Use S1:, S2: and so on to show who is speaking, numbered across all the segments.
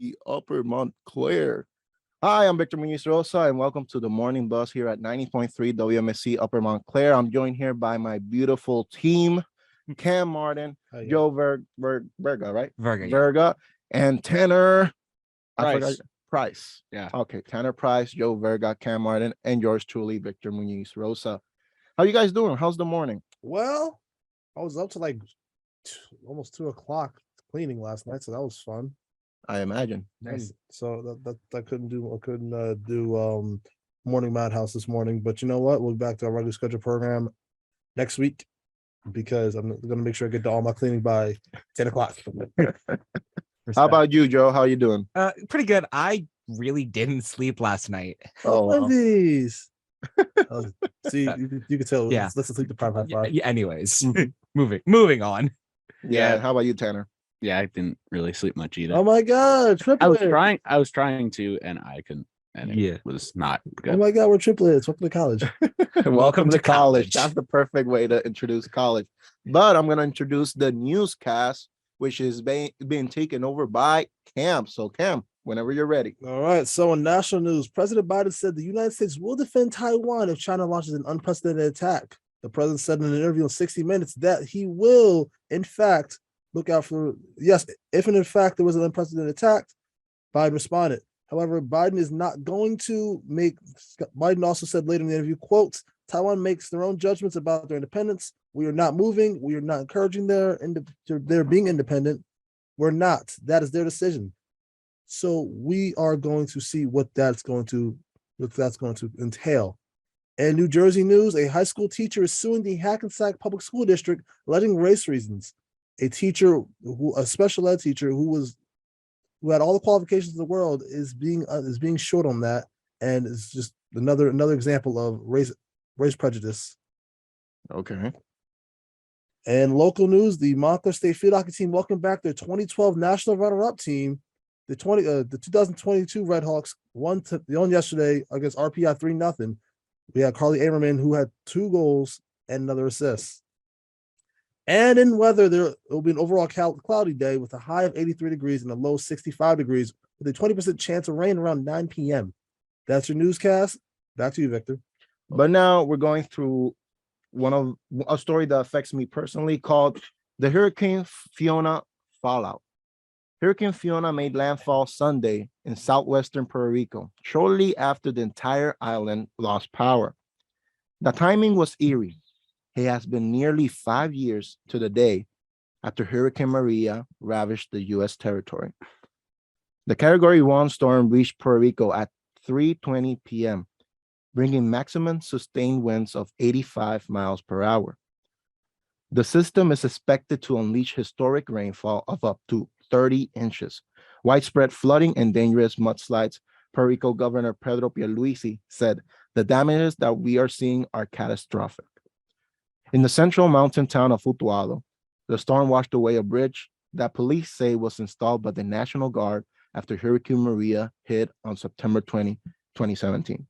S1: the Upper Montclair. Hi, I'm Victor Muniz Rosa, and welcome to the Morning Buzz here at 90.3 WMSC Upper Montclair. I'm joined here by my beautiful team, Cam Martin, Joe Verga, right?
S2: Verga, yeah.
S1: Verga, and Tanner. I
S3: Price.
S1: forgot Price.
S3: Yeah.
S1: Okay, Tanner Price, Joe Verga, Cam Martin, and yours truly, Victor Muniz Rosa. How you guys doing? How's the morning?
S4: Well, I was up to like almost 2 o'clock cleaning last night, so that was fun.
S1: I imagine.
S4: And so that I couldn't do morning madhouse this morning, but you know what? We'll be back to our regular schedule program next week because I'm gonna make sure I get to all my cleaning by 10 o'clock.
S1: How about you, Joe? How you doing?
S2: Pretty good. I really didn't sleep last night.
S1: Oh, wow.
S4: Wendy's. See, you can tell.
S2: Yeah.
S4: Let's sleep the prime high five.
S2: Yeah, anyways, moving on.
S1: Yeah. How about you, Tanner?
S3: Yeah, I didn't really sleep much either.
S4: Oh my god, triplets.
S3: I was trying to, and I couldn't, and it was not good.
S4: Oh my god, we're triplets. Welcome to college.
S1: Welcome to college. That's the perfect way to introduce college. But I'm going to introduce the newscast, which is being taken over by Cam. So, Cam, whenever you're ready.
S4: All right. So in national news, President Biden said the United States will defend Taiwan if China launches an unprecedented attack. The president said in an interview on 60 Minutes that he will, in fact, look out for, yes, if and in fact there was an unprecedented attack, Biden responded. However, Biden is not going to make, Biden also said later in the interview, quote, Taiwan makes their own judgments about their independence. We are not moving. We are not encouraging their being independent. We're not. That is their decision. So we are going to see what that's going to entail. And New Jersey news, a high school teacher is suing the Hackensack Public School District alleging race reasons. A special ed teacher who had all the qualifications in the world is being short on that, and it's just another example of race prejudice.
S1: Okay.
S4: And local news, the Montclair State field hockey team welcomed back their 2012 national runner-up team. The 2022 Redhawks won yesterday against RPI 3-0. We had Carly Amerman, who had 2 goals and another assist. And in weather, there will be an overall cloudy day with a high of 83 degrees and a low 65 degrees with a 20% chance of rain around 9 p.m. That's your newscast. Back to you, Victor.
S1: But now we're going through a story that affects me personally called the Hurricane Fiona Fallout. Hurricane Fiona made landfall Sunday in southwestern Puerto Rico, shortly after the entire island lost power. The timing was eerie. It has been nearly 5 years to the day after Hurricane Maria ravaged the U.S. territory. The Category 1 storm reached Puerto Rico at 3:20 p.m., bringing maximum sustained winds of 85 miles per hour. The system is expected to unleash historic rainfall of up to 30 inches, widespread flooding and dangerous mudslides. Puerto Rico Governor Pedro Pierluisi said the damages that we are seeing are catastrophic. In the central mountain town of Utuado, the storm washed away a bridge that police say was installed by the National Guard after Hurricane Maria hit on September 20, 2017.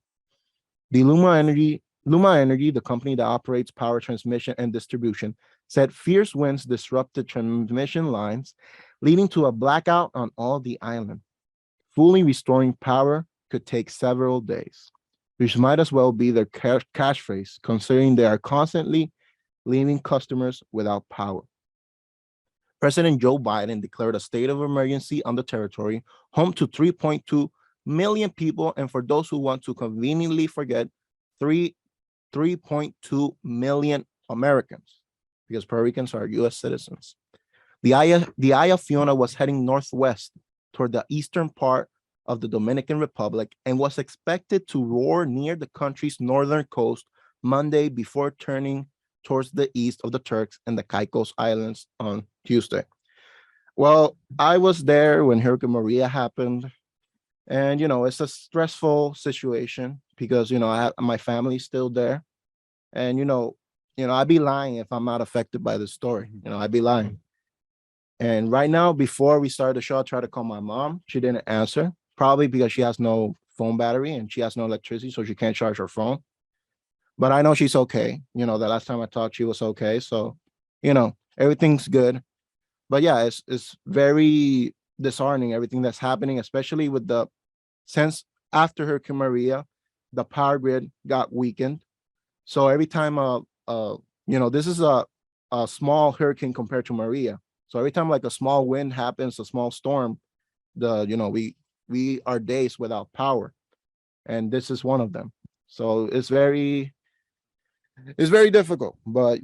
S1: The Luma Energy, the company that operates power transmission and distribution, said fierce winds disrupted transmission lines, leading to a blackout on all the island. Fully restoring power could take several days, which might as well be their catchphrase, considering they are constantly leaving customers without power. President Joe Biden declared a state of emergency on the territory, home to 3.2 million people, and for those who want to conveniently forget, 3.2 million Americans, because Puerto Ricans are U.S. citizens. The eye of Fiona was heading northwest toward the eastern part of the Dominican Republic and was expected to roar near the country's northern coast Monday before turning towards the east of the Turks and the Caicos Islands on Tuesday. Well, I was there when Hurricane Maria happened, and it's a stressful situation because my family's still there, and I'd be lying if I'm not affected by this story. I'd be lying. And right now, before we started the show, I tried to call my mom. She didn't answer, probably because she has no phone battery and she has no electricity, so she can't charge her phone. But I know she's okay. The last time I talked, she was okay. So, everything's good. But yeah, it's very disheartening everything that's happening, especially with the since after Hurricane Maria, the power grid got weakened. So every time this is a small hurricane compared to Maria. So every time like a small wind happens, a small storm, we are days without power, and this is one of them. So it's very difficult, but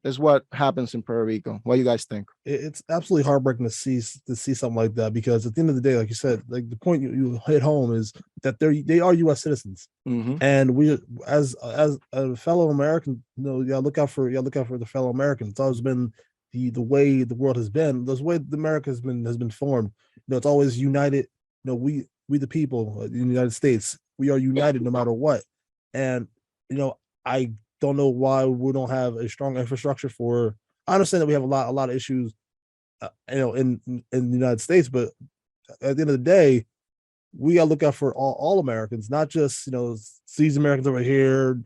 S1: it's what happens in Puerto Rico. What do you guys think?
S4: It's absolutely heartbreaking to see something like that, because at the end of the day, like you said, like the point you hit home is that they are U.S. citizens, and we as a fellow American, you gotta look out for the fellow Americans. It's always been the way the world has been, the way America has been formed. It's always united. We the people in the United States, we are united no matter what. And I don't know why we don't have a strong infrastructure for. I understand that we have a lot of issues, in the United States, but at the end of the day, we gotta look out for all Americans, not just these Americans over here,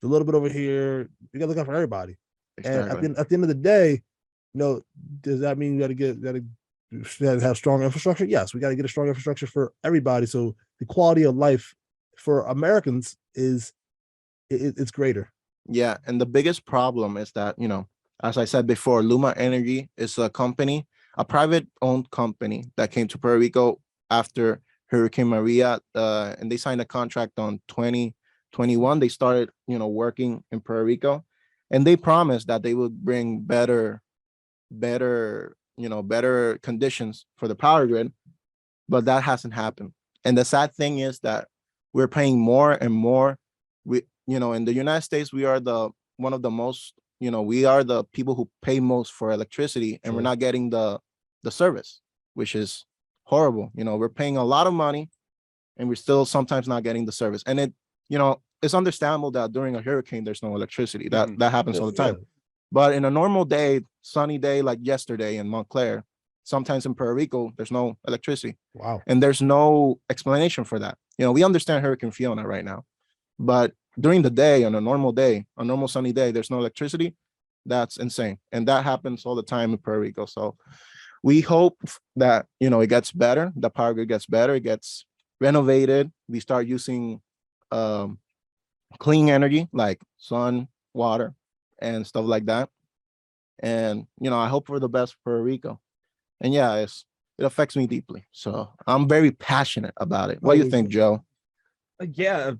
S4: a little bit over here. We gotta look out for everybody.
S1: Exactly.
S4: And at the end of the day, does that mean you gotta have strong infrastructure? Yes, we gotta get a strong infrastructure for everybody, so the quality of life for Americans it's greater.
S1: Yeah, and the biggest problem is that, as I said before, Luma Energy is a company, a private owned company that came to Puerto Rico after Hurricane Maria, and they signed a contract on 2021. They started, working in Puerto Rico, and they promised that they would bring better conditions for the power grid, but that hasn't happened. And the sad thing is that we're paying more and more. In the United States, we are one of the most, we are the people who pay most for electricity, and we're not getting the service, which is horrible. We're paying a lot of money, and we're still sometimes not getting the service. And it's understandable that during a hurricane, there's no electricity. That happens all the time. But in a normal day, sunny day like yesterday in Montclair, sometimes in Puerto Rico, there's no electricity.
S4: Wow.
S1: And there's no explanation for that. We understand Hurricane Fiona right now, but during the day, on a normal sunny day, there's no electricity. That's insane. And that happens all the time in Puerto Rico. So we hope that, it gets better. The power grid gets better. It gets renovated. We start using clean energy like sun, water, and stuff like that. And, I hope for the best for Puerto Rico. And yeah, it affects me deeply. So I'm very passionate about it. What do you think, Joe?
S2: Yeah.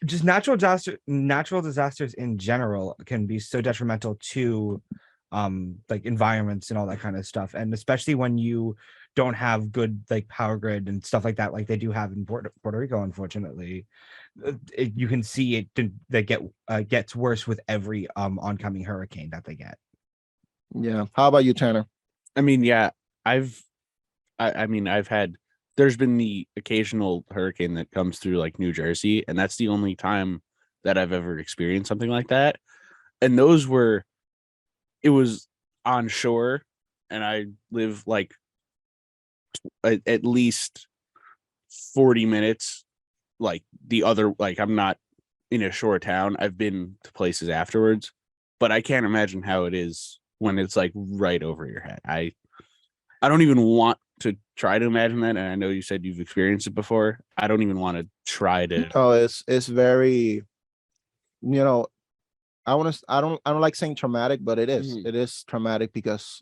S2: Just natural disasters in general can be so detrimental to like environments and all that kind of stuff, and especially when you don't have good like power grid and stuff like that, like they do have in Puerto Rico. Unfortunately, you can see it that gets worse with every oncoming hurricane that they get.
S1: Yeah. How about you, Tanner?
S3: I mean, yeah, I've had. There's been the occasional hurricane that comes through like New Jersey, and that's the only time that I've ever experienced something like that. And it was on shore, and I live like at least 40 minutes. Like I'm not in a shore town. I've been to places afterwards, but I can't imagine how it is when it's like right over your head. I don't even want to try to imagine that, and I know you said you've experienced it before. I don't even want to try to.
S1: Oh, it's very, I don't like saying traumatic, but it is. It is traumatic because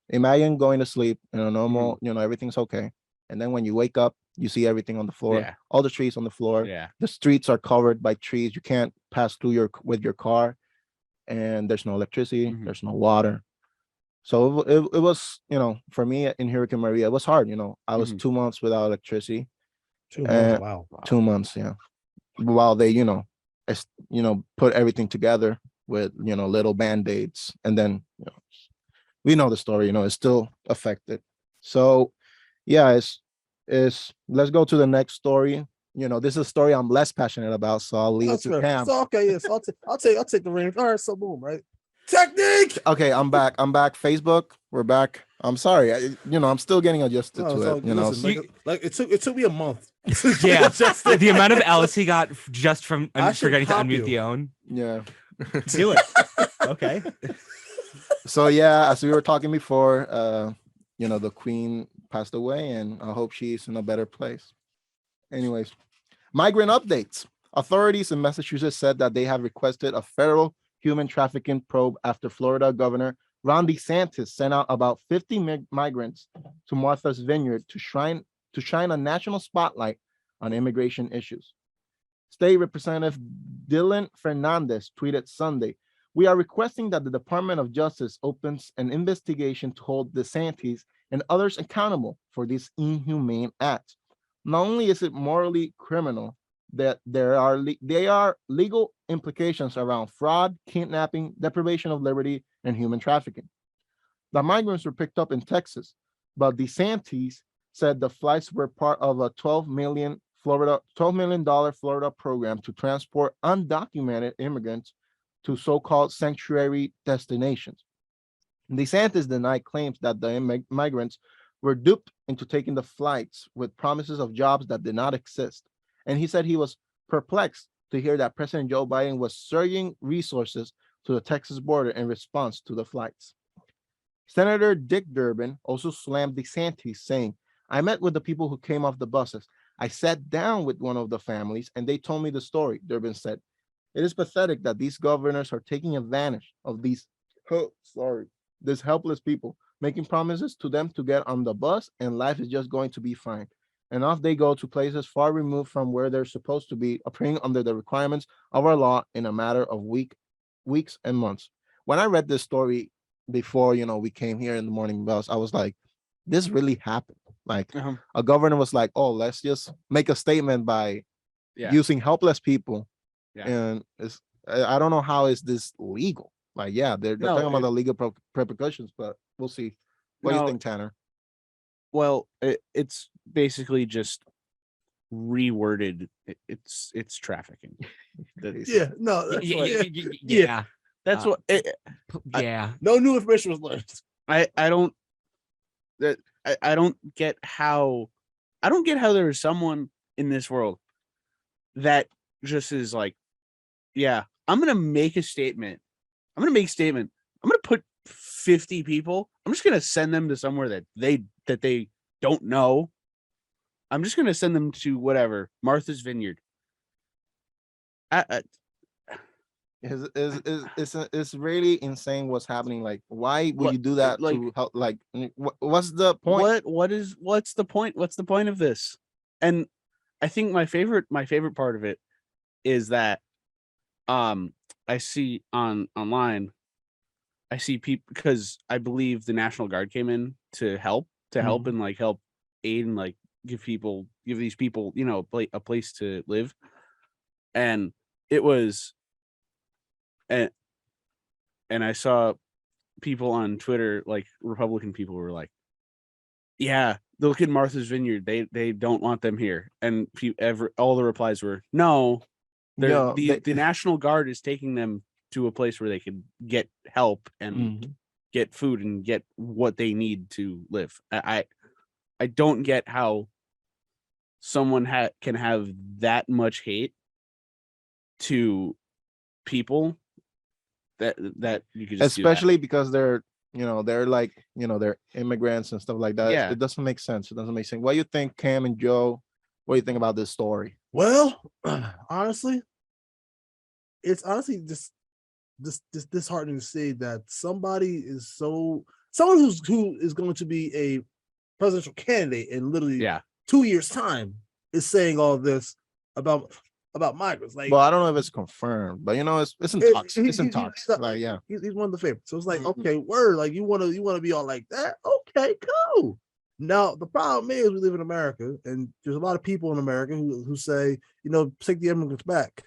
S1: imagine going to sleep in a normal, everything's okay, and then when you wake up, you see everything on the floor, all the trees on the floor. The streets are covered by trees. You can't pass through with your car, and there's no electricity. There's no water. So it was, for me in Hurricane Maria, it was hard. I was 2 months without electricity.
S4: 2 months, wow.
S1: 2 months, yeah. While they, put everything together with, little band-aids. And then, we know the story, it's still affected. So, yeah, let's go to the next story. This is a story I'm less passionate about, so I'll leave it to Cam.
S4: So, okay, yes, I'll take the reins. All right, so boom, right? Technique.
S1: Okay, I'm back. Facebook, we're back. I'm sorry. I'm still getting adjusted to it.
S4: Listen, it took me a month.
S2: Yeah, the amount of L's he got just from forgetting to unmute
S4: you.
S2: the own.
S1: Yeah.
S2: Do it. Okay.
S1: So yeah, as we were talking before, the queen passed away, and I hope she's in a better place. Anyways, migrant updates. Authorities in Massachusetts said that they have requested a federal human trafficking probe after Florida Governor Ron DeSantis sent out about 50 migrants to Martha's Vineyard to shine a national spotlight on immigration issues. State Representative Dylan Fernandez tweeted Sunday, "We are requesting that the Department of Justice opens an investigation to hold DeSantis and others accountable for these inhumane acts. Not only is it morally criminal, that there are legal implications around fraud, kidnapping, deprivation of liberty, and human trafficking." The migrants were picked up in Texas, but DeSantis said the flights were part of a $12 million Florida program to transport undocumented immigrants to so-called sanctuary destinations. DeSantis denied claims that the migrants were duped into taking the flights with promises of jobs that did not exist. And he said he was perplexed to hear that President Joe Biden was surging resources to the Texas border in response to the flights. Senator Dick Durbin also slammed DeSantis, saying, "I met with the people who came off the buses. I sat down with one of the families and they told me the story," Durbin said. "It is pathetic that these governors are taking advantage of these helpless people, making promises to them to get on the bus and life is just going to be fine. And off they go to places far removed from where they're supposed to be, operating under the requirements of our law in a matter of weeks and months." When I read this story before, we came here in the morning bells, I was like, this really happened. Like a governor was like, "Oh, let's just make a statement by using helpless people."
S3: Yeah.
S1: And I don't know how is this legal. Like, yeah, they're talking about the legal repercussions, but we'll see. What do you think, Tanner?
S3: Well, it's basically just reworded. It's trafficking.
S4: Yeah, no, that's
S2: Yeah.
S3: That's what.
S2: Yeah.
S4: No new information was learned.
S3: I don't get how there is someone in this world that just is like, yeah, I'm gonna make a statement. I'm gonna put 50 people. I'm just gonna send them to somewhere that they don't know. I'm just gonna send them to whatever, Martha's Vineyard.
S1: It's really insane what's happening. Like, why would you do that?
S3: Like,
S1: to help? Like, what's the point?
S3: What's the point? What's the point of this? And I think my favorite part of it is that I see online, I see people, because I believe the National Guard came in to help and like help aid and like give these people a place to live. And it was and I saw people on Twitter, like Republican people, were like, "Yeah, look at Martha's Vineyard. They don't want them here." And all the replies were, "No, the National Guard is taking them to a place where they can get help and get food and get what they need to live." I don't get how someone can have that much hate to people that you could just
S1: especially because they're like they're immigrants and stuff like that.
S3: Yeah.
S1: It doesn't make sense. What do you think, Cam and Joe? What do you think about this story?
S4: Well, honestly, it's just disheartening to see that someone who is going to be a presidential candidate in literally 2 years' time is saying all this about migrants. Like,
S1: well, I don't know if it's confirmed, but it's in talks. It's in talks.
S4: He's one of the favorites. So it's like, okay, word. Like, you want to be all like that? Okay, cool. Now the problem is we live in America, and there's a lot of people in America who say, take the immigrants back.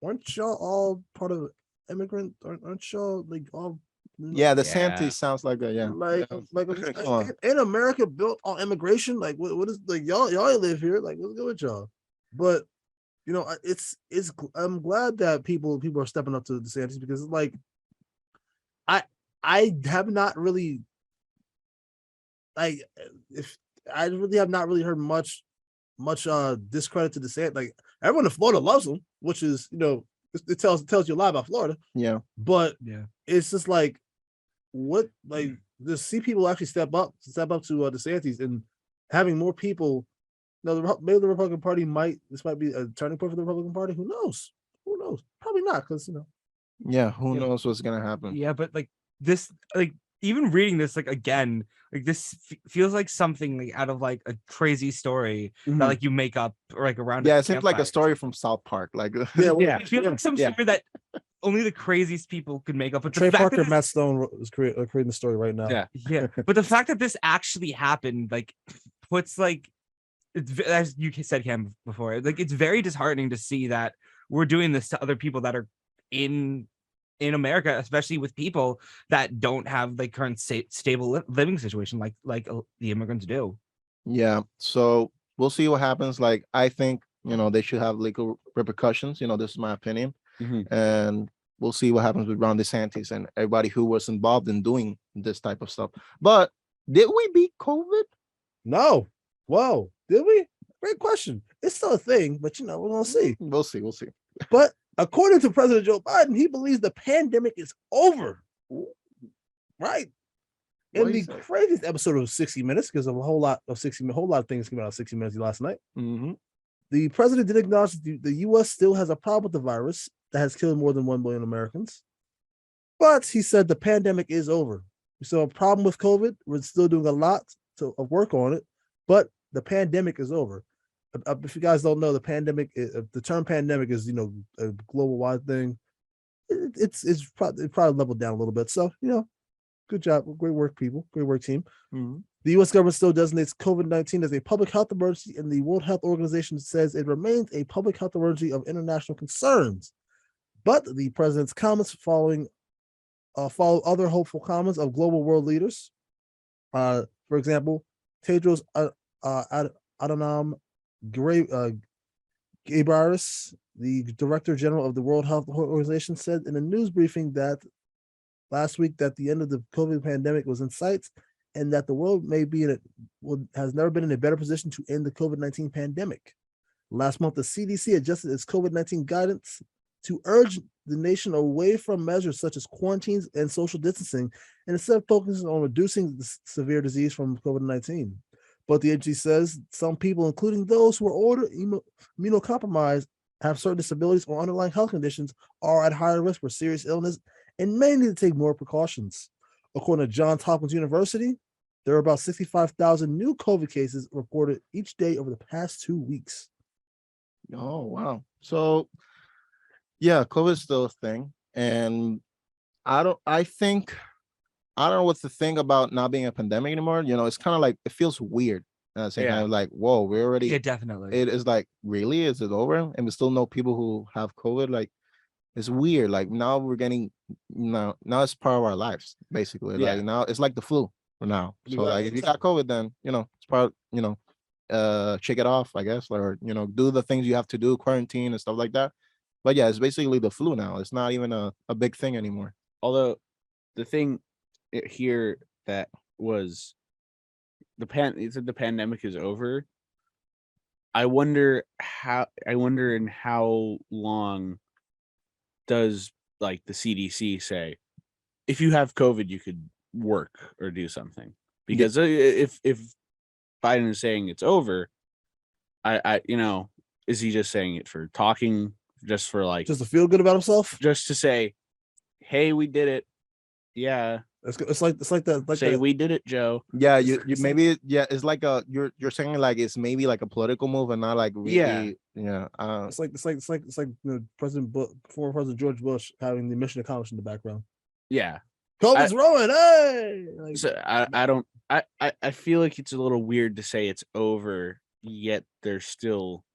S4: Aren't y'all all part of immigrant? Aren't y'all like all?
S1: Yeah, the Santee sounds like that. Yeah,
S4: like in America built on immigration. Like, what is, like, y'all live here? Like, what's good with y'all? But it's I'm glad that people are stepping up to DeSantis, because like I have not really have not really heard much discredit to DeSantis. Like, everyone in Florida loves him, which is it tells you a lot about Florida.
S1: Yeah,
S4: but it's just like, what, like, to see people actually step up to DeSantis and having more people. Maybe the Republican Party this might be a turning point for the Republican Party. Who knows? Probably not, because
S1: Yeah, who
S2: Yeah.
S1: knows what's gonna happen?
S2: Yeah, but like this, like even reading this, like again, like this feels like something like out of like a crazy story that like you make up or like around.
S1: Yeah,
S2: a
S1: it seems like a
S2: campfire.
S1: story from South Park. Like,
S3: Yeah.
S2: It feels like some story that only the craziest people could make up. But the
S4: Trey
S2: fact
S4: Parker,
S2: that this,
S4: Matt Stone is creating the story right now.
S3: Yeah.
S2: yeah, but the fact that this actually happened, like, puts like, as you said, Cam, before, like it's very disheartening to see that we're doing this to other people that are in America, especially with people that don't have like current stable living situation like the immigrants do.
S1: yeah. So we'll see what happens. Like, I think they should have legal repercussions. This is my opinion, and we'll see what happens with Ron DeSantis and everybody who was involved in doing this type of stuff. But did we beat COVID?
S4: No. Whoa. Did we? Great question. It's still a thing, but we're gonna see.
S1: We'll see. We'll see.
S4: But according to President Joe Biden, he believes the pandemic is over. Right.
S1: What
S4: In
S1: he
S4: the
S1: said.
S4: craziest episode of 60 Minutes, because of a whole lot of things came out of 60 Minutes last night.
S1: Mhm.
S4: The president did acknowledge that the U.S. still has a problem with the virus that has killed more than 1 billion Americans. But he said the pandemic is over. We still have a problem with COVID. We're still doing a lot of work on it, but the pandemic is over. If you guys don't know, the term pandemic is, a global wide thing. It's probably leveled down a little bit. So, good job. Great work, people. Great work, team.
S1: Mhm.
S4: The U.S. government still designates COVID-19 as a public health emergency, and the World Health Organization says it remains a public health emergency of international concerns. But the president's comments follow other hopeful comments of global world leaders. For example, Tedros Adhanom Ghebreyesus, the Director General of the World Health Organization, said in a news briefing that last week that the end of the COVID pandemic was in sight, and that the world has never been in a better position to end the COVID-19 pandemic. Last month, the CDC adjusted its COVID-19 guidance to urge the nation away from measures such as quarantines and social distancing, and instead focusing on reducing the severe disease from COVID-19. But the agency says some people, including those who are older, immunocompromised, have certain disabilities or underlying health conditions, are at higher risk for serious illness and may need to take more precautions. According to Johns Hopkins University, there are about 65,000 new COVID cases reported each day over the past 2 weeks.
S1: Oh, wow. So, yeah, COVID is still a thing. And I don't know what's the thing about not being a pandemic anymore. It's kind of like, it feels weird. And at the same time, like, whoa, we're already,
S2: Yeah, definitely.
S1: it is like, really? Is it over? And we still know people who have COVID. Like, it's weird. Like, now we're getting, now it's part of our lives, basically.
S3: Yeah.
S1: Like, now it's like the flu for now. So,
S4: Right.
S1: like, if you got COVID, then, it's part, shake it off, I guess, or, do the things you have to do, quarantine and stuff like that. But yeah, it's basically the flu now. It's not even a big thing anymore.
S3: Although the thing here that was it said the pandemic is over. I wonder in how long does like the CDC say if you have COVID you could work or do something? Because if Biden is saying it's over, I is he just saying it for talking, just for like
S4: Just to feel good about himself?
S3: just to say, hey, we did it? Yeah.
S4: It's like that. Like
S3: Say
S4: that.
S3: we did it, Joe.
S1: Yeah, you maybe it's like you're saying like it's maybe like a political move and not like really, yeah.
S4: It's like former President George Bush having the mission accomplished in the background.
S3: Yeah.
S4: COVID's rolling, hey! Like,
S3: So I feel like it's a little weird to say it's over, yet it still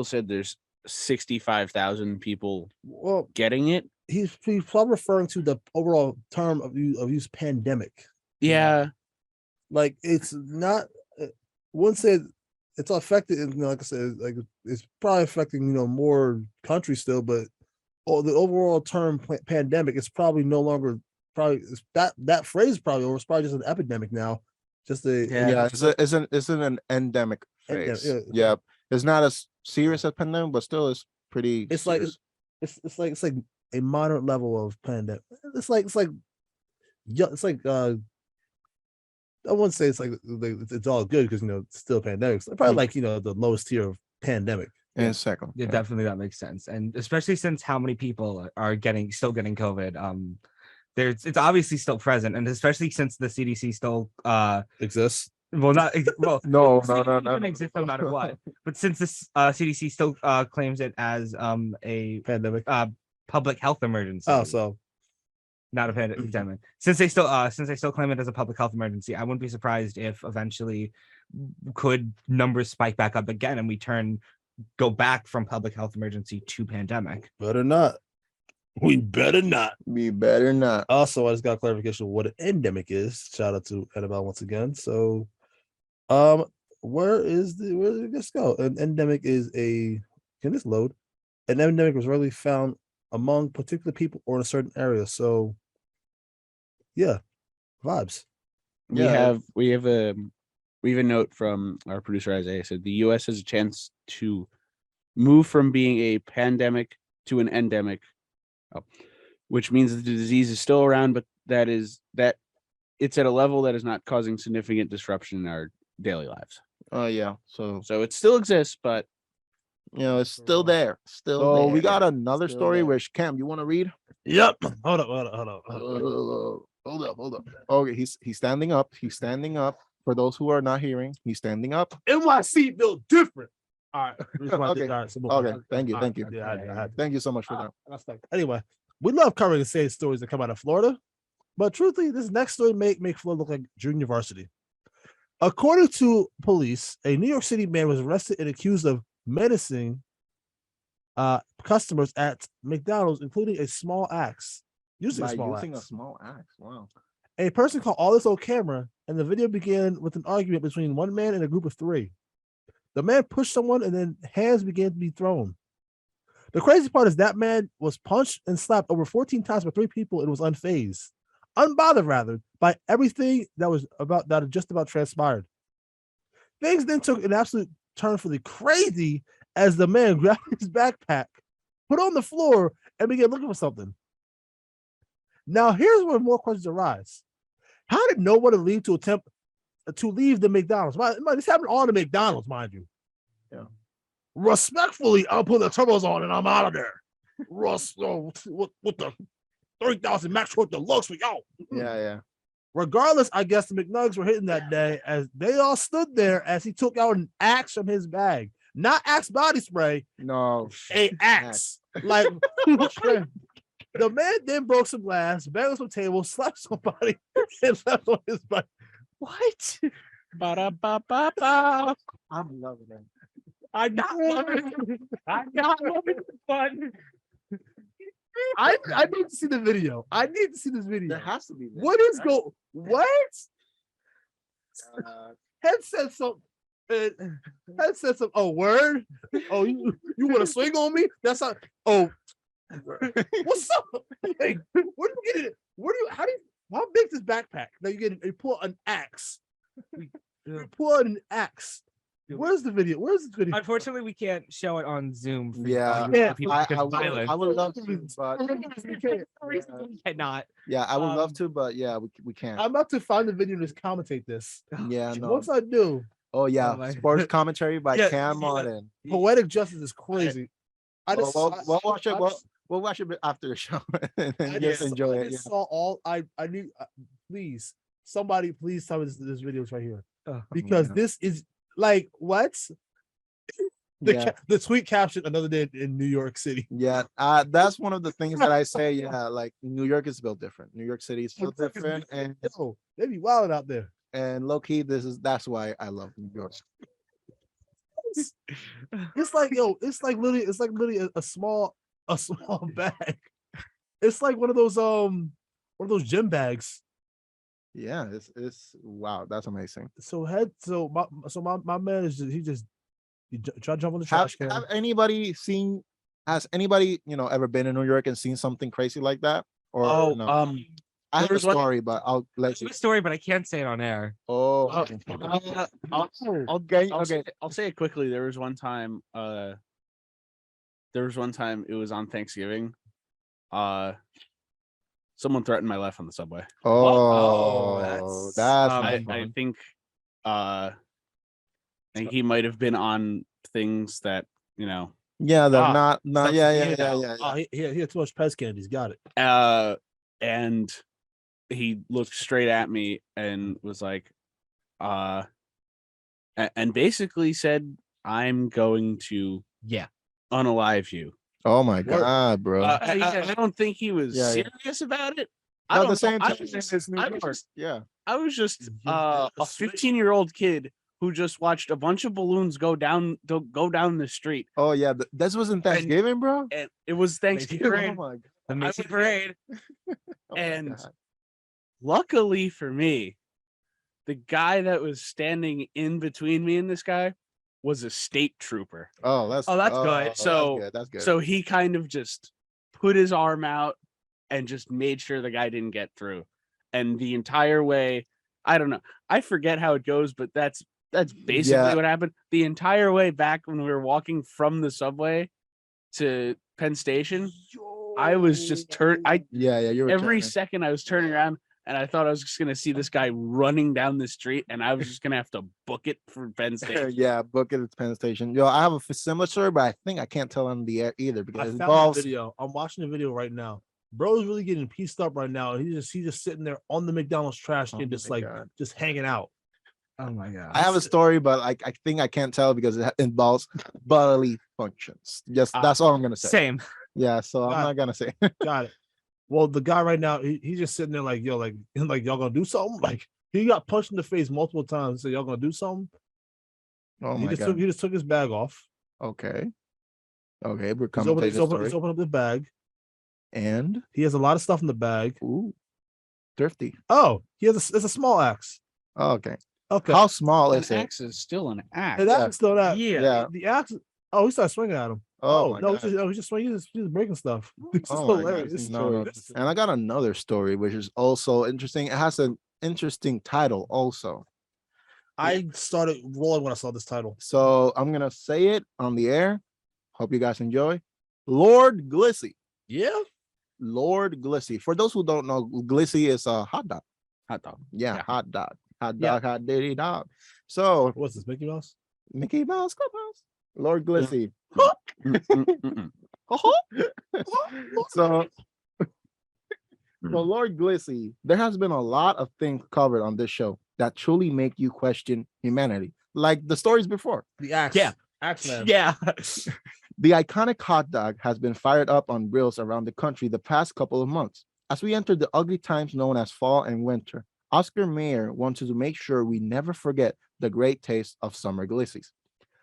S3: said there's 65,000 people
S4: well,
S3: getting it.
S4: he's probably referring to the overall term of use pandemic.
S3: Yeah.
S4: Like it's not. Wouldn't say it's affected. Like I said, like it's probably affecting more countries still, but the overall term pandemic is probably no longer. Probably that phrase is probably over. It's probably just an epidemic now. Just a
S1: Yeah, it's an endemic phase. Yeah, it's not as serious as pandemic, but still it's pretty.
S4: It's
S1: serious.
S4: like it's like a moderate level of pandemic. It's like I wouldn't say it's like it's all good because it's still a pandemic. It's probably like the lowest tier of pandemic.
S1: And second,
S2: Yeah, definitely that makes sense. And especially since how many people are still getting COVID. It's obviously still present, and especially since the CDC still
S4: Exists.
S2: well not well
S1: no,
S2: exists no matter what. But since this CDC still claims it as a
S4: Pandemic.
S2: public health emergency.
S4: Oh, so
S2: not a pandemic. Since they still claim it as a public health emergency, I wouldn't be surprised if eventually could numbers spike back up again and we go back from public health emergency to pandemic.
S4: better not. We better not.
S1: We better not.
S4: Also, I just got clarification of what an endemic is. Shout out to Annabelle once again. So, where did this go? An endemic is can this load? An endemic was rarely found among particular people or in a certain area. So, yeah, vibes.
S3: We have a note from our producer Isaiah said the U.S. has a chance to move from being a pandemic to an endemic, which means that the disease is still around, but that it's at a level that is not causing significant disruption in our daily lives.
S1: Yeah. So
S3: it still exists, but
S1: it's still there. So we got another story which Cam, you want to read?
S4: Yep. Hold up.
S1: Okay, he's standing up. He's standing up. For those who are not hearing, he's standing up.
S4: NYC built different. All right.
S1: Okay. Thank you.
S4: Yeah,
S1: Thank you so much for that.
S4: Anyway, we love covering the same stories that come out of Florida, but truthfully, this next story make Florida look like junior varsity. According to police, a New York City man was arrested and accused of menacing customers at McDonald's, including a small axe. Using a small axe.
S1: Wow.
S4: A person caught all this on camera, and the video began with an argument between one man and a group of three. The man pushed someone, and then hands began to be thrown. The crazy part is that man was punched and slapped over 14 times by three people and was unbothered rather, by everything that had just about transpired. Things then took an absolute turn for the crazy as the man grabbed his backpack, put it on the floor, and began looking for something. Now, here's where more questions arise. How did no one leave to attempt to leave the McDonald's? This happened on the McDonald's, mind you.
S1: Yeah.
S4: Respectfully, I'll put the turbos on and I'm out of there. Russ, what the 3,000 max worth deluxe for y'all.
S1: Yeah.
S4: Regardless, I guess the McNuggets were hitting that day as they all stood there as he took out an axe from his bag. Not Axe body spray.
S1: No.
S4: A axe. Like the man then broke some glass, banged on some tables, slapped somebody, and left on his bike. What?
S1: Ba-da-ba-ba-ba. I'm loving it.
S2: I'm not loving it, but
S4: I need to see the video. I need to see this video.
S1: There has to be.
S4: What is go? What? Head said something. Head said something. Oh, word. Oh, you want to swing on me? That's not. Oh, what's up? Like, where do you get it? How big is this backpack? Now you pull an axe. You pull an axe. Where's the video? Where's the video?
S2: Unfortunately, we can't show it on Zoom.
S1: Yeah, I would love to, but
S2: we cannot.
S1: Yeah, I would love to, but yeah, we can't.
S4: I'm about to find the video and just commentate this.
S1: Yeah, no.
S4: Once I do,
S1: sports commentary by Cam on and
S4: poetic justice is crazy.
S1: We'll watch it. We'll watch it after the show and just enjoy it.
S4: Saw all. I need. Please, somebody, please tell me this video is right here because this is. Like what? The tweet caption another day in New York City.
S1: Yeah, that's one of the things that I say. Yeah, like New York is built different. New York City is built different, and
S4: they be wild out there.
S1: And low key, that's why I love New York.
S4: It's like literally a small bag. It's like one of those gym bags.
S1: Yeah, it's wow, that's amazing.
S4: So my man is he tried to jump on the trash can.
S1: Has anybody ever been in New York and seen something crazy like that? Or no? I have a story, but I'll let you.
S2: A story, but I can't say it on air.
S3: Oh, I'll say it quickly. There was one time it was on Thanksgiving. Someone threatened my life on the subway.
S1: Oh, that's
S2: I-
S1: not
S3: I
S1: fun.
S3: think he might have been on things that
S1: Yeah, they're not.
S2: substance
S1: Yeah,
S2: abuse.
S1: yeah.
S4: Oh, he had too much Pez candy. He's got it.
S3: and he looked straight at me and was like, and basically said, "I'm going to unalive you."
S1: Oh my God, bro.
S3: I don't think he was
S1: Yeah, yeah.
S3: serious about it. I
S1: At
S3: don't
S1: the
S3: know.
S1: same
S3: I
S1: time,
S3: was just-
S1: it's New
S3: I was
S1: York.
S3: just-
S1: Yeah.
S3: I was just
S4: Yeah,
S3: a 15-year-old kid who just watched a bunch of balloons go down the street,
S1: Oh yeah. This wasn't Thanksgiving, bro.
S3: and it was
S1: Oh
S3: Thanksgiving.
S1: my God.
S2: The Macy
S3: was-
S2: Parade.
S1: Oh my
S3: And
S1: God.
S3: luckily for me, the guy that was standing in between me and this guy was a state trooper.
S1: Oh, that's
S2: good.
S1: that's
S3: So-
S1: good. That's good.
S3: So he kind of just put his arm out and just made sure the guy didn't get through. And the entire way, I don't know. I forget how it goes, but that's basically
S1: Yeah.
S3: what happened. The entire way back when we were walking from the subway to Penn Station, I was just
S1: yeah, you were
S3: every
S1: turning.
S3: second I was turning around and I thought I was just gonna see this guy running down the street and I was just gonna have to book it for Penn Station.
S1: Yeah, book it at Penn Station. Yo, I have a similar story, but I think I can't tell on the air either
S4: I
S1: because it
S4: found the
S1: involves.
S4: video. I'm watching the video right now. Bro is really getting pieced up right now. He's just sitting there on the McDonald's trash
S1: Oh
S4: can, just
S1: my
S4: like
S1: God.
S4: just hanging out.
S2: Oh my God.
S1: I have a story, but I think I can't tell because it involves bodily functions. Just that's all I'm gonna say.
S2: Same.
S1: Yeah, so I'm
S4: Got
S1: not gonna say.
S4: Got it. Well, the guy right now, he's just sitting there like, yo, like y'all gonna do something? Like he got punched in the face multiple times. So y'all gonna do something?
S1: Oh
S4: he
S1: my
S4: just
S1: God.
S4: he just took his bag off.
S1: Okay. Okay, we're
S4: He's
S1: coming
S4: open,
S1: to
S4: he's
S1: the story.
S4: open up the bag.
S1: And
S4: He has a lot of stuff in the bag.
S1: ooh, thrifty.
S4: Oh, it's a small axe.
S1: Oh, okay.
S4: Okay.
S1: How small
S3: An
S1: is it?
S3: axe is still an axe.
S4: And that's still that.
S1: Yeah.
S4: The axe. Oh, he started swinging at him.
S1: Oh, my
S4: no,
S1: God.
S4: he's just swinging. He's just breaking stuff. This is
S1: Oh my God.
S4: hilarious. This
S1: No, no.
S4: story.
S1: And I got another story which is also interesting. It has an interesting title also.
S4: I started rolling when I saw this title.
S1: So I'm gonna say it on the air. Hope you guys enjoy. Lord Glissy.
S4: Yeah.
S1: Lord Glissy. For those who don't know, Glissy is a hot dog.
S3: Hot dog.
S1: Yeah,
S3: Yeah.
S1: hot dog. Hot
S4: Yeah.
S1: dog, hot diddy dog. So
S4: What's this, Mickey Mouse?
S1: Mickey Mouse Clubhouse. Lord Glissy.
S3: Mm-mm-mm.
S1: So Lord Glissy, there has been a lot of things covered on this show that truly make you question humanity, like the stories before.
S4: The axe.
S2: Yeah.
S4: Axe man.
S2: Yeah.
S1: The iconic hot dog has been fired up on grills around the country the past couple of months. As we enter the ugly times known as fall and winter, Oscar Mayer wanted to make sure we never forget the great taste of summer Glissies.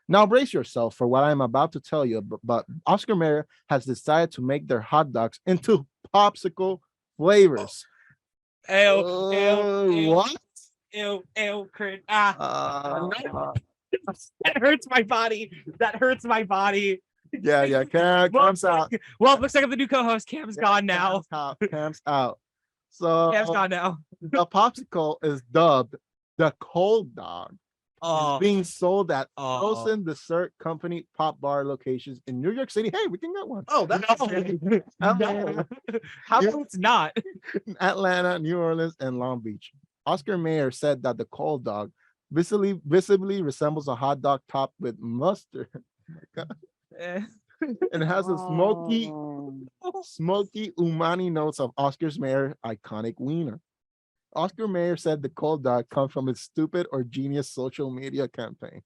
S1: Now brace yourself for what I'm about to tell you, but Oscar Mayer has decided to make their hot dogs into popsicle flavors. What?
S2: Ew, cringe. Ah,
S1: Uh,
S2: that hurts my body. That hurts my body.
S1: yeah, Cam's out.
S2: Well, it looks like I'm the new co-host. Cam's gone now.
S1: Cam's out. So
S2: Cam's gone now.
S1: the popsicle is dubbed the cold dog,
S2: Oh,
S1: being sold at
S2: oh.
S1: frozen dessert company pop bar locations in New York City. Hey, we can get one.
S4: Oh, that's
S2: No. How come it's not?
S1: Atlanta, New Orleans, and Long Beach. Oscar Mayer said that the cold dog visibly resembles a hot dog topped with mustard.
S2: Eh.
S1: And has a smoky umami notes of Oscar Mayer's iconic wiener. Oscar Mayer said the cold dog comes from his stupid or genius social media campaign.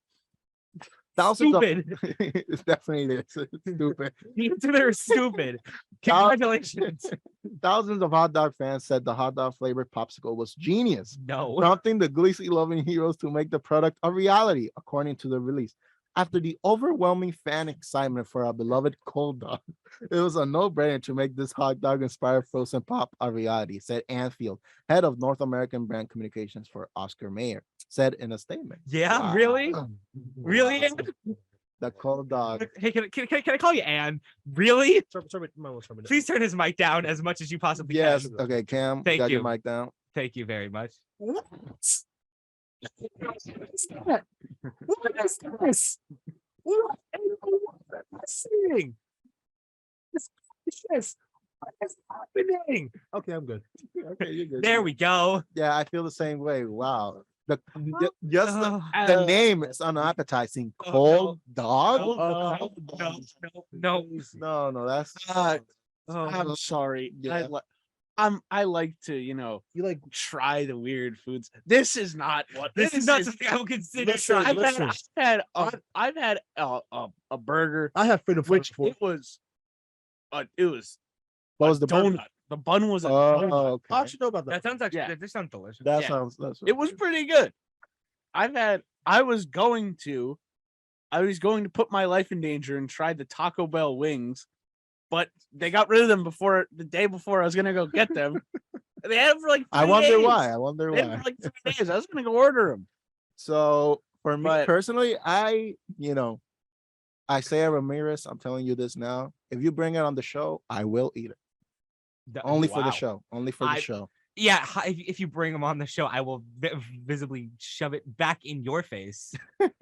S2: Stupid.
S1: It's definitely stupid.
S2: They're stupid. Congratulations.
S1: Thousands of hot dog fans said the hot dog flavored popsicle was genius,
S2: No.
S1: prompting the Gleason loving heroes to make the product a reality, according to the release. After the overwhelming fan excitement for our beloved cold dog, it was a no-brainer to make this hot dog-inspired frozen pop a reality, said Ann Field, head of North American brand communications for Oscar Mayer, said in a statement.
S2: Yeah,
S1: Wow.
S2: really? Really, Ann?
S1: The cold dog.
S2: Hey, can I call you Ann? Really?
S4: Turn
S2: Please turn his mic down as much as you possibly
S1: Yes.
S2: can.
S1: Okay, Cam,
S2: Thank
S1: got your
S2: you.
S1: mic down.
S2: Thank you very much.
S5: What is this? What am I seeing? This? What is happening?
S2: saying.
S4: Okay, I'm good.
S1: Okay, you're good.
S2: There we go.
S1: Yeah, I feel the same way. Wow. Just
S2: Oh,
S1: the name is unappetizing.
S2: Oh,
S1: Cold dog?
S2: no,
S4: Oh,
S1: No, that's
S3: Uh,
S2: Oh,
S3: I'm sorry.
S1: Yeah.
S3: I like to,
S4: you like
S3: try the weird foods. This is not what
S2: this is not something I would consider.
S4: Listen,
S2: trying.
S3: I've had a burger,
S4: I have freedom
S3: which
S4: before.
S3: it was
S1: what was
S3: a
S1: the burger?
S3: donut. The bun was a
S1: Oh,
S3: donut.
S1: okay.
S4: I should know about that.
S2: That sounds actually.
S3: Yeah.
S2: This sounds delicious.
S1: That
S3: Yeah.
S1: sounds
S3: It was pretty good. I was going to put my life in danger and try the Taco Bell wings, but they got rid of them the day before I was gonna go get them. They had them for like 3
S1: I wonder
S3: days.
S1: why. I wonder
S3: They had them
S1: why.
S3: for like 3 days. I was gonna go order them.
S1: So for me
S3: But-
S1: personally, Isaiah Ramirez, I'm telling you this now. If you bring it on the show, I will eat it. Only for the
S2: Wow.
S1: show. Only for the
S2: I-
S1: show.
S2: Yeah, if you bring him on the show, I will visibly shove it back in your face.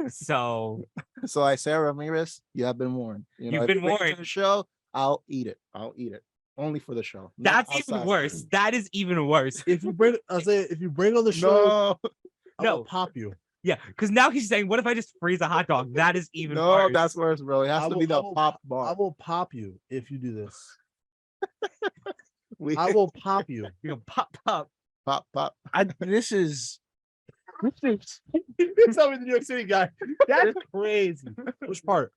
S2: So
S1: So Isaiah Ramirez, you have been warned.
S2: You've
S1: if
S2: been
S1: you bring it to
S2: warned.
S1: the show, I'll eat it. I'll eat it. Only for the show. not
S2: that's even
S1: outside.
S2: worse. That is even worse.
S4: If you bring, I say, if you bring on the show,
S1: No,
S4: I
S2: No.
S4: will pop you.
S2: Yeah, because now he's saying, "What if I just freeze a hot dog?" That is even
S1: no,
S2: worse.
S1: that's worse, bro. It has
S4: I
S1: to
S4: will-
S1: be the
S4: I will-
S1: pop
S4: I
S1: bar.
S4: will pop you if you do this.
S1: We
S4: I will pop you.
S2: You know, pop.
S1: pop.
S3: This is
S4: You tell me the New York City guy. That's crazy. Which part?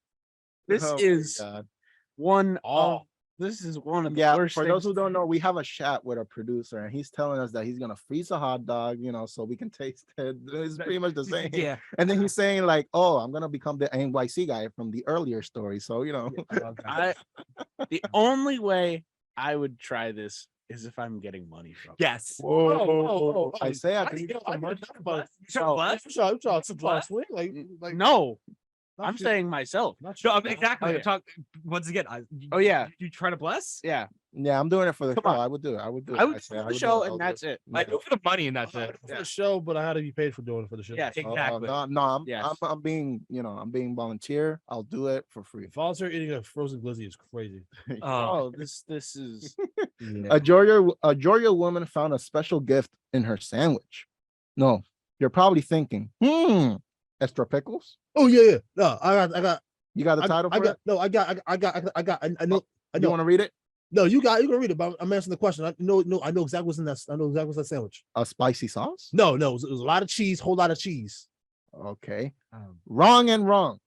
S3: this
S1: Oh my
S3: is
S1: God.
S3: one
S4: Oh.
S3: of this is one of the
S1: Yeah,
S3: worst
S1: for
S3: things.
S1: those who don't know, we have a chat with our producer, and he's telling us that he's gonna freeze a hot dog, so we can taste it. It's pretty much the same.
S2: Yeah.
S1: And then he's saying like, "Oh, I'm gonna become the NYC guy from the earlier story." So
S3: The only way I would try this is if I'm getting money from it.
S2: Yes.
S4: Oh,
S1: Isaiah,
S4: I
S1: can you
S4: get
S1: get some money?
S2: So what?
S4: Swing like
S3: No,
S4: not
S3: I'm
S4: you-
S3: saying myself.
S4: not
S2: So
S4: you.
S2: exactly.
S3: Oh, yeah.
S2: Talk once again.
S3: Oh, yeah.
S2: You trying to bless?
S3: Yeah,
S1: Yeah, I'm doing it for the
S3: Come
S1: show.
S3: on.
S1: I would do it. I would do it.
S3: I would
S1: Isaiah.
S3: do
S1: would
S3: the
S1: do
S3: show
S1: it. I
S3: and
S1: would
S3: that's
S1: do
S3: it.
S2: I do for the money, and that's it.
S4: For the show, but I had to be paid for doing it for the show.
S3: Yes.
S2: Exactly.
S1: No,
S3: Yes.
S1: I'm being, I'm being volunteer. I'll do it for free.
S4: Volunteer eating a frozen glizzy is crazy.
S3: Oh, this is
S1: A Georgia woman found a special gift in her sandwich. No, you're probably thinking, extra pickles?
S4: Oh yeah. No, I got.
S1: You got the title for it?
S4: No, I got. I know.
S1: You want to read it?
S4: No, you can read it, but I'm answering the question. I know exactly what's in that. I know exactly what's that sandwich.
S1: A spicy sauce?
S4: No, it was a lot of cheese, whole lot of cheese.
S1: Okay. Wrong and wrong.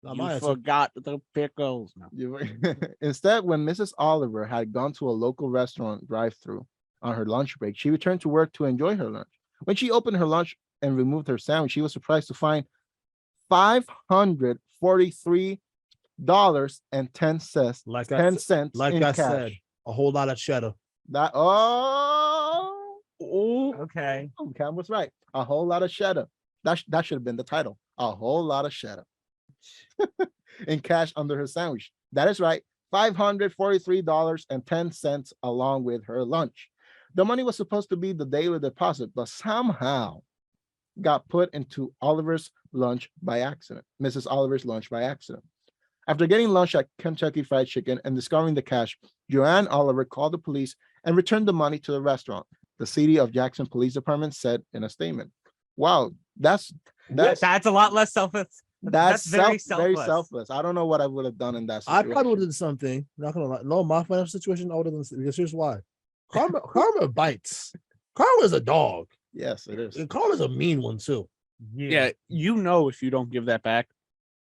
S4: Not my
S3: you
S4: answer.
S3: forgot the pickles. No.
S1: Instead, when Mrs. Oliver had gone to a local restaurant drive-through on her lunch break, she returned to work to enjoy her lunch. When she opened her lunch and removed her sandwich, she was surprised to find $543.10
S4: Like I
S1: 10
S4: said,
S1: cents
S4: like
S1: in
S4: I
S1: cash.
S4: said, a whole lot of cheddar.
S1: That
S2: Okay.
S1: Cam was right. A whole lot of cheddar. That should have been the title. A whole lot of cheddar in cash under her sandwich. That is right. $543.10 along with her lunch. The money was supposed to be the daily deposit, but somehow got put into Oliver's lunch by accident. Mrs. Oliver's lunch by accident. After getting lunch at Kentucky Fried Chicken and discovering the cash, Joanne Oliver called the police and returned the money to the restaurant. The City of Jackson Police Department said in a statement, "Wow, that's
S2: That's a lot less selfless.
S1: very
S2: very selfless.
S1: selfless. I don't know what I would have done in that
S4: I
S1: situation.
S4: probably would have done something. Not gonna lie. No, my financial situation, I would have done. Because here's why. Karma bites. Karma is a dog.
S1: Yes, it is.
S4: And Karma's a mean one too.
S3: Yeah, if you don't give that back,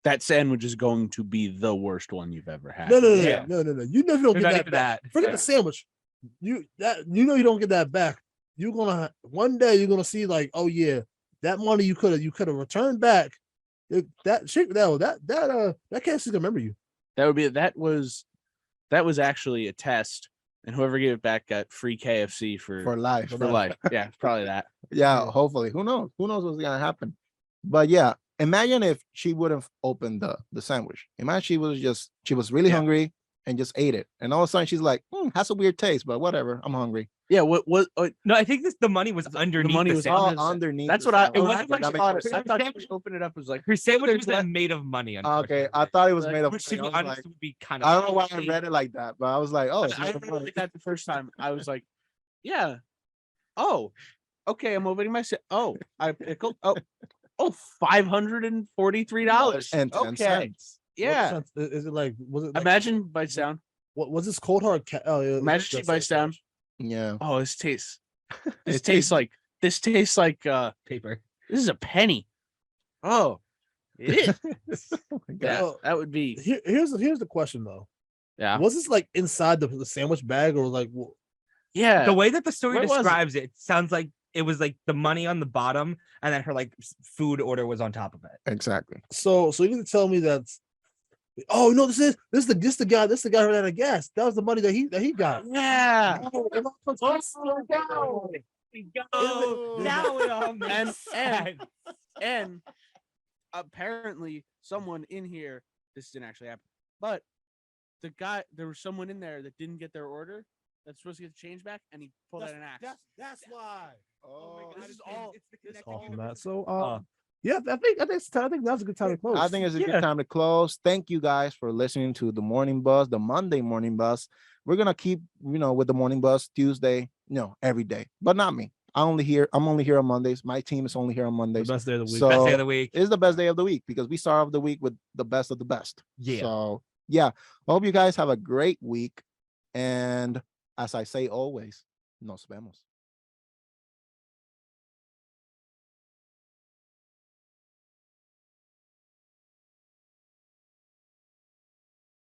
S3: that sandwich is going to be the worst one you've ever had.
S4: No.
S2: Yeah.
S4: You know if you don't
S2: They're
S4: get
S2: not
S4: that
S2: even
S4: back.
S2: that.
S4: Forget the sandwich. You don't get that back. You're gonna one day you're gonna see like, oh yeah, that money you could have returned back. That can't still remember you.
S3: That was actually a test, and whoever gave it back got free KFC
S1: For life.
S3: for life. Yeah, probably that.
S1: Yeah, hopefully. Who knows? Who knows what's gonna happen? But yeah, imagine if she would have opened the sandwich. Imagine she was really hungry and just ate it. And all of a sudden she's like, has a weird taste, but whatever. I'm hungry.
S3: Yeah, what
S2: No, I think the money was underneath.
S3: money
S2: the
S3: was
S2: sandwich.
S3: on
S1: underneath.
S3: that's
S1: the
S3: what I
S1: sandwich.
S2: wasn't like
S1: That makes
S2: honest.
S1: more
S3: I
S1: sense.
S3: thought you open it up was like
S2: Her sandwich
S3: there's
S2: was
S3: less-
S2: made of money.
S1: Okay, I thought it was
S3: Like,
S1: made of.
S2: Which, to be
S1: I was
S2: honest,
S1: like,
S2: would be kind of.
S1: I don't know why I read it like that, but I was like, oh, it's
S3: I
S1: made of
S3: remember
S1: money.
S3: that the first time. I was like, yeah. Oh, okay. I'm opening my oh, I pickled. Oh, $543.
S1: And 10
S3: Okay.
S1: cents.
S3: Yeah.
S4: Is it like? Was it? Like,
S3: Imagine bites down.
S4: What was this cold hard? Oh, yeah,
S3: Imagine she
S4: that's
S3: bites
S4: it.
S3: down.
S1: Yeah.
S3: Oh, this tastes. This
S1: It
S3: tastes like. This tastes like.
S2: paper.
S3: This is a penny. Oh, it is.
S1: Oh my God.
S3: Yeah,
S4: Well,
S3: that would be.
S4: Here's the question though.
S3: Yeah.
S4: Was this like inside the sandwich bag or like?
S3: Yeah.
S2: The way that the story
S3: Where was it?
S2: describes it sounds like it was like the money on the bottom, and then her like food order was on top of it.
S1: Exactly.
S4: So you need to tell me that. Oh no! This the guy who ran out of gas. That was the money that he got.
S3: Yeah.
S2: Now it all makes
S3: And-
S2: sense.
S3: And apparently, someone in here. This didn't actually happen, but there was someone in there that didn't get their order. That's supposed to get the change back, and he pulled out an axe.
S4: That's why.
S1: Oh,
S3: This is all.
S4: It's all from that. So yeah, I think now's a good time to close.
S1: I think it's a
S2: Yeah.
S1: good time to close. Thank you guys for listening to the morning buzz, the Monday morning buzz. We're gonna keep, with the morning buzz Tuesday, every day, but not me. I'm only here on Mondays. My team is only here on
S4: the
S1: Mondays.
S4: best day of the week.
S1: So-
S2: Best day of the week.
S1: It's the best day of the week because we start off the week with the best of the best.
S2: Yeah.
S1: So yeah, I hope you guys have a great week. And as I say always, nos vemos.